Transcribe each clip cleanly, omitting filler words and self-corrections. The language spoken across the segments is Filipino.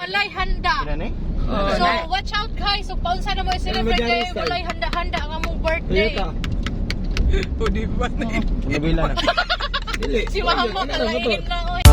walay handa. So watch out guys, so paunsa na mo i-celebrate kay walay handa-handa ang among birthday. O di ba na? Nabila na. Si Mama kalain na oy.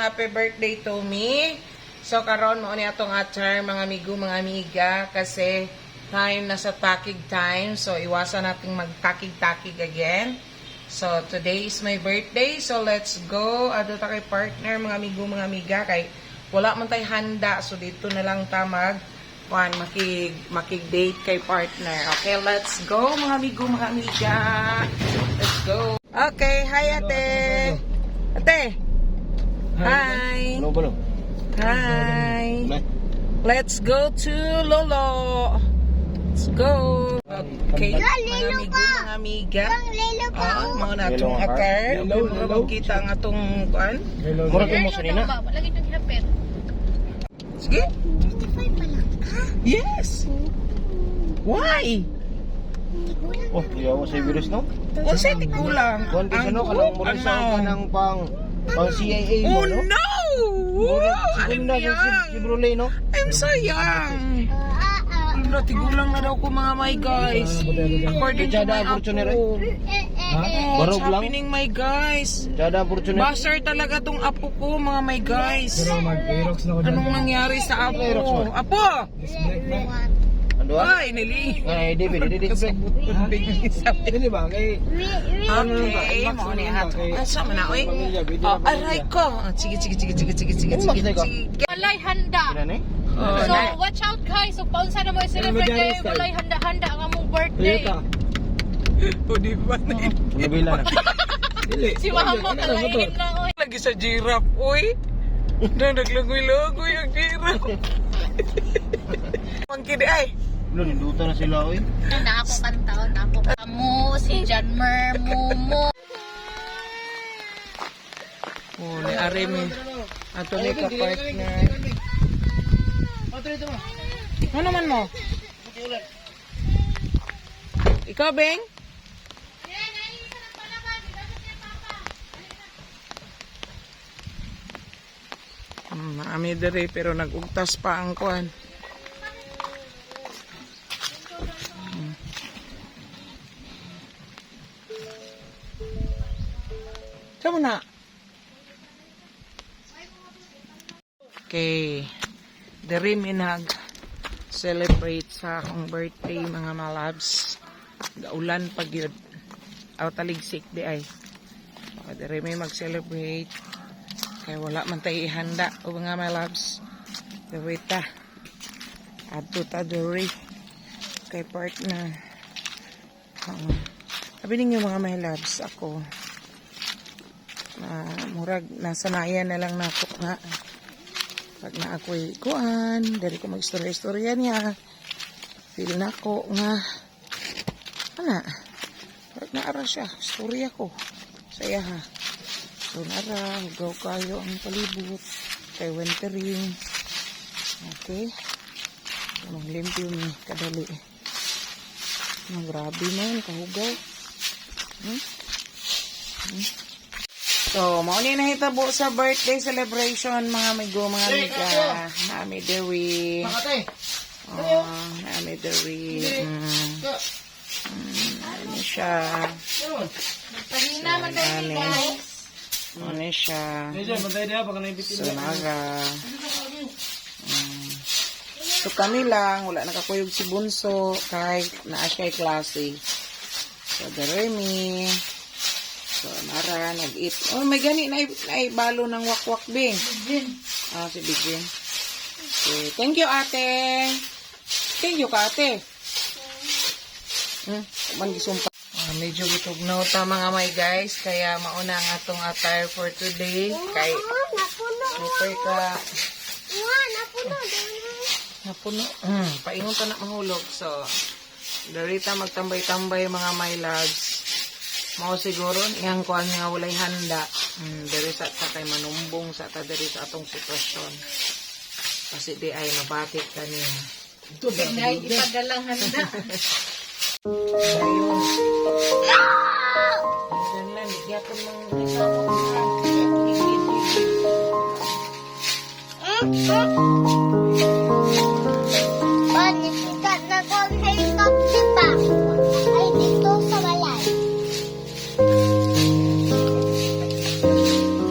Happy birthday to me. So karon mo ni atong atchar mga amigo, mga amiga kasi time na sa takig time. So iwasan nating magtakig-takig again. So today is my birthday. So let's go. Ado ta kay partner mga amigo, mga amiga kay wala man tay handa. So dito na lang ta makig-date kay partner. Okay, let's go mga amigo, mga amiga. Let's go. Okay, hi ate. Ate. Hi. Hi. Let's go to Lolo. Let's go. Okay, mga amigo, mga amiga. Mga natong akar. Mura kita ang atong kuan. Mura ko mo sanina. Lagi nang hilapit. Sige. 25 pa lang. Yes. Why? Oh, yawa sa virus no? Kung sa tikulang. Kuan kasi no, kanang mura sa kanang pang CIA mo, no? Oh no! Segunda si Bruley, no? I'm sayang. Tigulang na daw ko mga my guys. According to my apo. Barog What's lang? happening my guys? Jada opportunity. Basar talaga tong apo ko mga my guys. Anong nangyari sa apo? Apo! Ando? Ay, nili. Ay, David. Dili ba? Okay, mo ni ato. Asa man na, oy? Oh, aray ko. Sige. Walay handa. So watch out guys, so paunsa na mo i-celebrate kay walay handa-handa ang among birthday. O di ba na? Nabila na. Si Mama kalain na oy. Lagi sa giraffe, oy. Naglagoy-lagoy ang giraffe. Monkey di ay. Ninduta na sila, oy. Na ako kantaon, ako kamo si Janmer Momo. Oh, ni Aremi. Ato ni ka partner. Ano naman mo? Ikaw, Beng? Maami dere pero nagugtas pa ang kuan. Saan na? Okay. Dere minag celebrate sa akong birthday mga malabs. Gaulan pag yun. Aw taligsik di ay. Dere may mag-celebrate. Kaya wala man tayo ihanda o mga malabs. Dere ta. Adto ta dere. Kay partner. Sabi ninyo mga malabs ako. Murag nasanayan na lang nako nga pag na ako'y kuan dari ko mag-istorya niya feel na ko nga ana pag naara siya istorya ko saya ha so nara hugaw kayo ang palibot kay wintering okay limpyo ni kadali grabe man kahugaw So, mauni na hitabo sa birthday celebration mga amigo, mga amiga. Mami Dewi. Mami Dewi. Ano siya? Pahina man tayo guys. Ano siya? Sunaga. So, kami lang. Wala nakakuyog si Bunso. Kahit naa siya klase. So, Daremi. So, nara, nag-eat. Oh, may gani, naibalo ng wakwak, Bing. Si Bigin. Okay. Thank you, ate. Thank you, ka, ate. Mangisumpa. Medyo gitugnaw ta mga may guys. Kaya mauna ang atong attire for today. Kay super ka Napuno. Paingon ta na mahulog. So, darita magtambay-tambay mga my loves. Mao siguro yang kuan nga walay handa. Diri sa kay manumbong sa ta diri sa atong sitwasyon. Kasi di ay mabatik kaniya. Pinay ipadalang handa. Ayun. Ganun lang, nagyapon mga Sikat na ko ang helicopter pa. Ay, dito sa balay.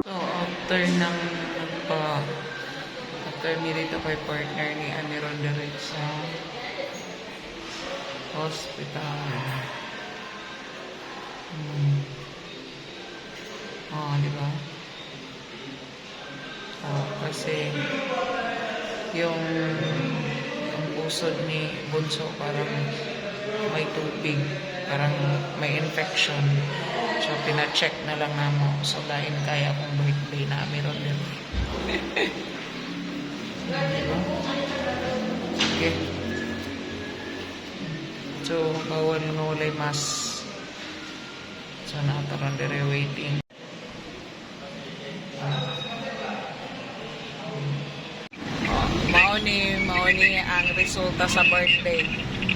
So, after ni rito kay partner ni Annie Ronderit sa hospital. Di ba? Kasi yung pusod ni Bunso parang may tubig, parang may infection. So, pina-check na lang namo. So, lain kaya kung birthday na meron din. Diba? Okay. So, bawal nga walay mas. So, nataron dire waiting. Mauni ang resulta sa birthday.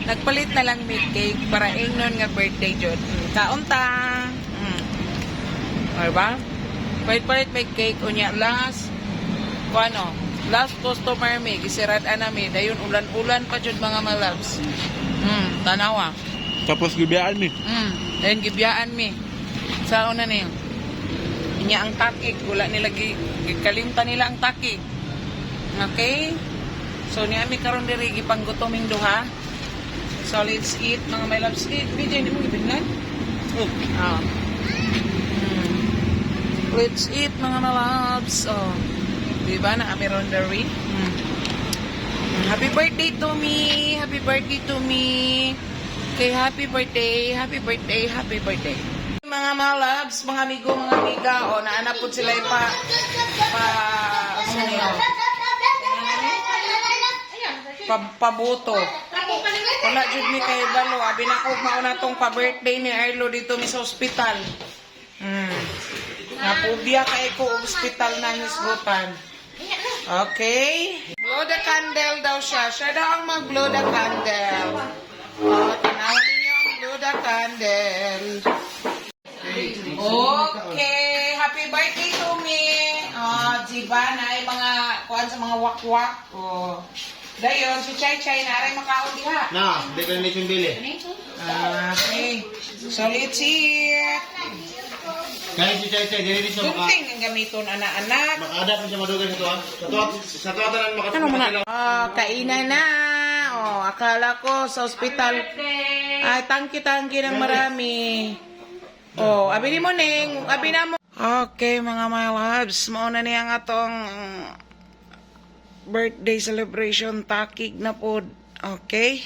Nagpalit na lang may cake para ingnon nga birthday jud. Kaunta. Diba? Palit may cake unya last customer mi gisirad-an nami dayon ulan-ulan pa jud mga malabs. Tanawa. Tapos gibiyaan mi. Dayon gibiyaan mi. Sa una ni. Inya ang takig wala nila gikalimtan nila ang takig. Okay? So, niami karon diri gipanggutoming duha. So, let's eat, mga my loves. Eat, BJ, hindi mo gibinlan? Let's eat, mga my loves. Oh, diba na kami ron diri? Happy birthday to me! Happy birthday to me! Okay, happy birthday! Happy birthday! Happy birthday! Mga my loves, mga amigo, mga amiga, o, naanapod sila pabuto. Wala jud mi kay balo, abi na ko mauna tong pa-birthday ni Arlo dito mi sa ospital. Napubya kay ko ospital na hisgutan. Okay? Blow the candle daw siya. Siya daw ang mag-blow the candle. Tinawag niyo ang blow the candle. Okay, happy birthday to me. Diba na ay mga kuan sa mga wakwak. Dayon, si Chay Chay na aray makaon diha. Na, di ka na nito bili. Okay. So, let's eat. Kaya si Chay Chay, dili ni siya Tunting ang gamiton, anak-anak. maka-adapt na siya madugan sa tuwa. Sa tuwa tanan makatulong. Kainan na. Akala ko sa ospital. Ay, tangki-tangki ng marami. Abi ni mo, Neng. Abi na mo. Okay, mga my loves. Mauna niya nga tong birthday celebration takig na po. Okay?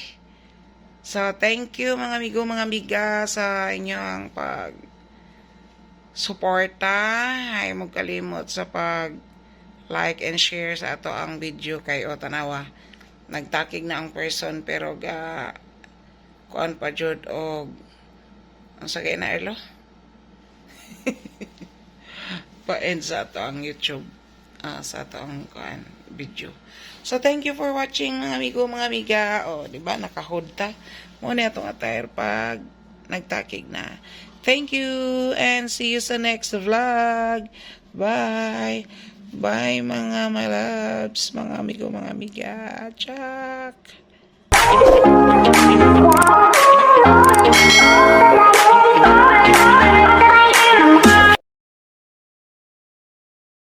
So, thank you mga amigo, mga amiga sa inyong suporta. Ay mo kalimot sa like and share sa ato ang video kay Otanawa. Nagtakig na ang person pero kuan pa jud og ang sagay na elo. Pa-end sa ato ang YouTube. Sa ato ang kuan video. So, thank you for watching mga amigo, mga amiga. Diba, nakahood ta. Muna itong attire pag nagtakig na. Thank you and see you sa next vlog. Bye. Bye, mga my loves, mga amigo, mga amiga. Chak.